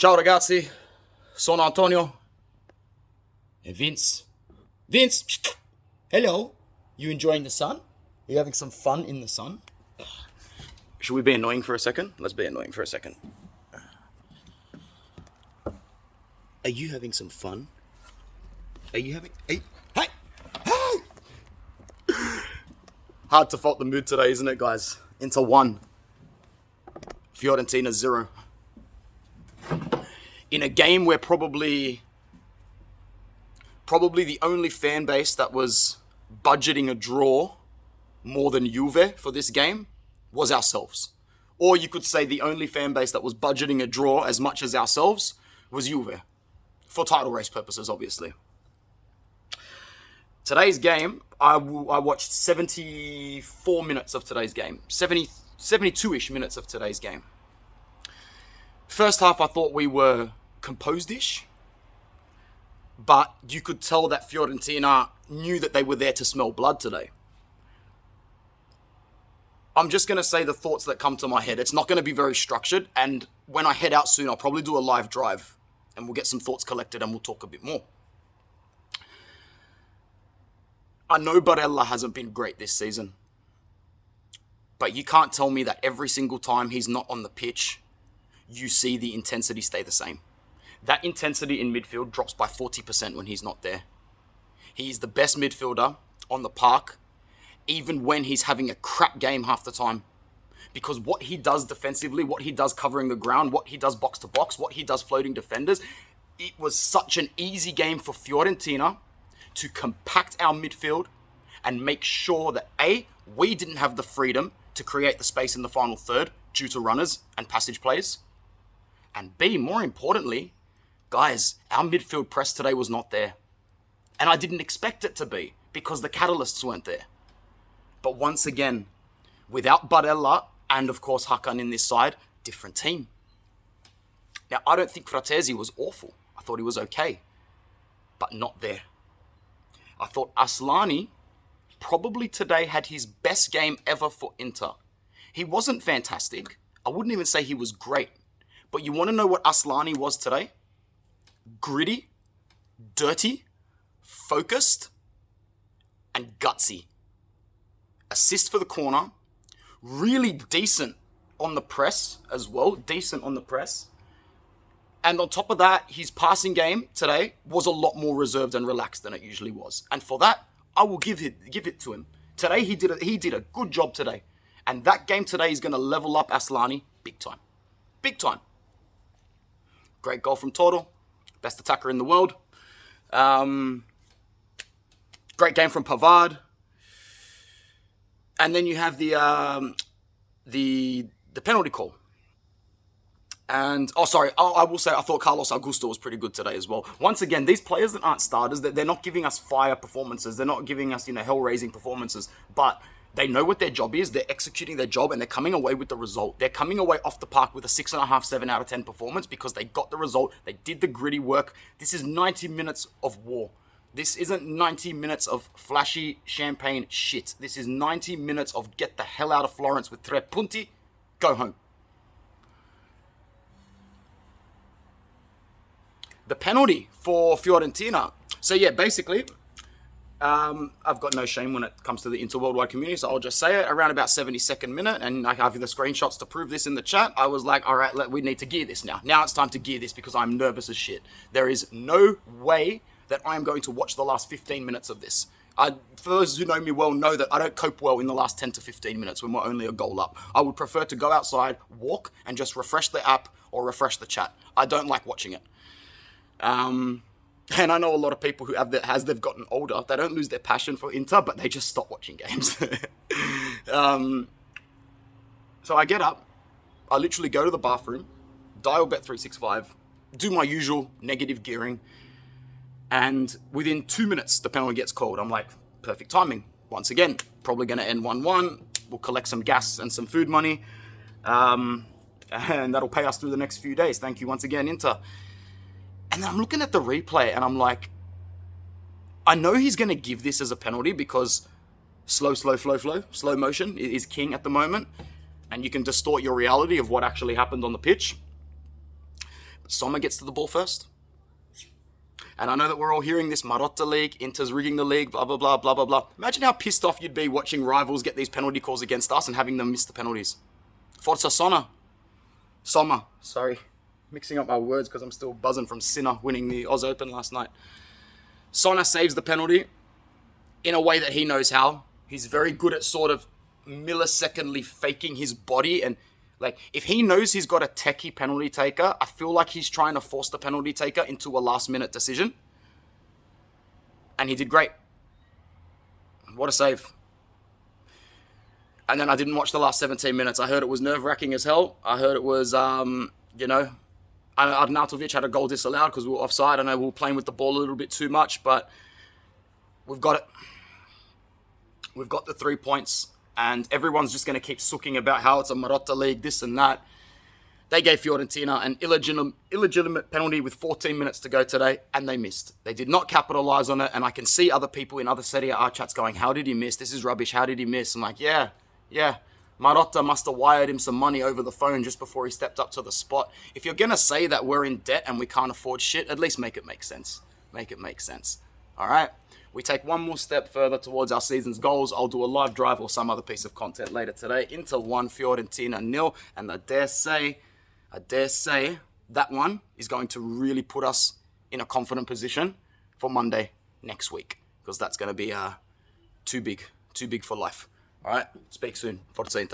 Ciao ragazzi, sono Antonio and Vince. Vince, hello. You enjoying the sun? Are you having some fun in the sun? Should we be annoying for a second? Let's be annoying for a second. Are you having some fun? Are you having... Hey! Hard to fault the mood today, isn't it, guys? Inter 1. Fiorentina 0. In a game where probably the only fan base that was budgeting a draw more than Juve for this game was ourselves. Or you could say the only fan base that was budgeting a draw as much as ourselves was Juve. For title race purposes, obviously. Today's game, I watched 74 minutes of today's game. 72-ish minutes of today's game. First half, I thought we were composed-ish. But you could tell that Fiorentina knew that they were there to smell blood today. I'm just going to say the thoughts that come to my head. It's not going to be very structured. And when I head out soon, I'll probably do a live drive. And we'll get some thoughts collected and we'll talk a bit more. I know Barella hasn't been great this season. But you can't tell me that every single time he's not on the pitch, you see the intensity stay the same. That intensity in midfield drops by 40% when he's not there. He's the best midfielder on the park, even when he's having a crap game half the time. Because what he does defensively, what he does covering the ground, what he does box to box, what he does floating defenders, it was such an easy game for Fiorentina to compact our midfield and make sure that A, we didn't have the freedom to create the space in the final third due to runners and passage plays. And B, more importantly, guys, our midfield press today was not there. And I didn't expect it to be because the catalysts weren't there. But once again, without Barella and of course Hakan in this side, different team. Now, I don't think Fratesi was awful. I thought he was okay, but not there. I thought Aslani probably today had his best game ever for Inter. He wasn't fantastic. I wouldn't even say he was great. But you want to know what Aslani was today? Gritty, dirty, focused, and gutsy. Assist for the corner. Really decent on the press as well. Decent on the press. And on top of that, his passing game today was a lot more reserved and relaxed than it usually was. And for that, I will give it to him. Today, he did a good job today. And that game today is going to level up Aslani big time. Big time. Great goal from Toro. Best attacker in the world. Great game from Pavard. And then you have the penalty call. And, I will say I thought Carlos Augusto was pretty good today as well. Once again, these players that aren't starters, they're not giving us fire performances. They're not giving us, hell-raising performances. But they know what their job is. They're executing their job and they're coming away with the result. They're coming away off the park with a 6.5, 7 out of 10 performance because they got the result. They did the gritty work. This is 90 minutes of war. This isn't 90 minutes of flashy champagne shit. This is 90 minutes of get the hell out of Florence with 3 punti, go home. The penalty for Fiorentina. So yeah, basically, I've got no shame when it comes to the inter-worldwide community, so I'll just say it. Around about 72nd minute, and I have the screenshots to prove this in the chat, I was like, all right, we need to gear this now. Now it's time to gear this because I'm nervous as shit. There is no way that I am going to watch the last 15 minutes of this. For those who know me well, know that I don't cope well in the last 10 to 15 minutes when we're only a goal up. I would prefer to go outside, walk, and just refresh the app or refresh the chat. I don't like watching it. And I know a lot of people who as they've gotten older, they don't lose their passion for Inter, but they just stop watching games. So I get up, I literally go to the bathroom, dial Bet365, do my usual negative gearing, and within 2 minutes, the penalty gets called. I'm like, perfect timing. Once again, probably going to end 1-1. We'll collect some gas and some food money, and that'll pay us through the next few days. Thank you once again, Inter. And then I'm looking at the replay and I'm like, I know he's going to give this as a penalty because slow motion is king at the moment. And you can distort your reality of what actually happened on the pitch. Sommer gets to the ball first. And I know that we're all hearing this Marotta League, Inter's rigging the league, blah, blah, blah, blah, blah, blah. Imagine how pissed off you'd be watching rivals get these penalty calls against us and having them miss the penalties. Forza Sommer. Sorry. Mixing up my words because I'm still buzzing from Sinner winning the Oz Open last night. Sonner saves the penalty in a way that he knows how. He's very good at sort of millisecondly faking his body. And like, if he knows he's got a techie penalty taker, I feel like he's trying to force the penalty taker into a last-minute decision. And he did great. What a save. And then I didn't watch the last 17 minutes. I heard it was nerve-wracking as hell. I heard it was, Arnautovic had a goal disallowed because we were offside. I know we were playing with the ball a little bit too much, but we've got it. We've got the 3 points, and everyone's just going to keep sooking about how it's a Marotta league, this and that. They gave Fiorentina an illegitimate penalty with 14 minutes to go today, and they missed. They did not capitalize on it, and I can see other people in other Serie A chats going, how did he miss? This is rubbish. How did he miss? I'm like, yeah. Marotta must have wired him some money over the phone just before he stepped up to the spot. If you're going to say that we're in debt and we can't afford shit, at least make it make sense. Make it make sense. All right? We take one more step further towards our season's goals. I'll do a live drive or some other piece of content later today. Inter 1, Fiorentina 0. And I dare say that one is going to really put us in a confident position for Monday next week. Because that's going to be too big for life. All right? Speak soon. Forza Inter.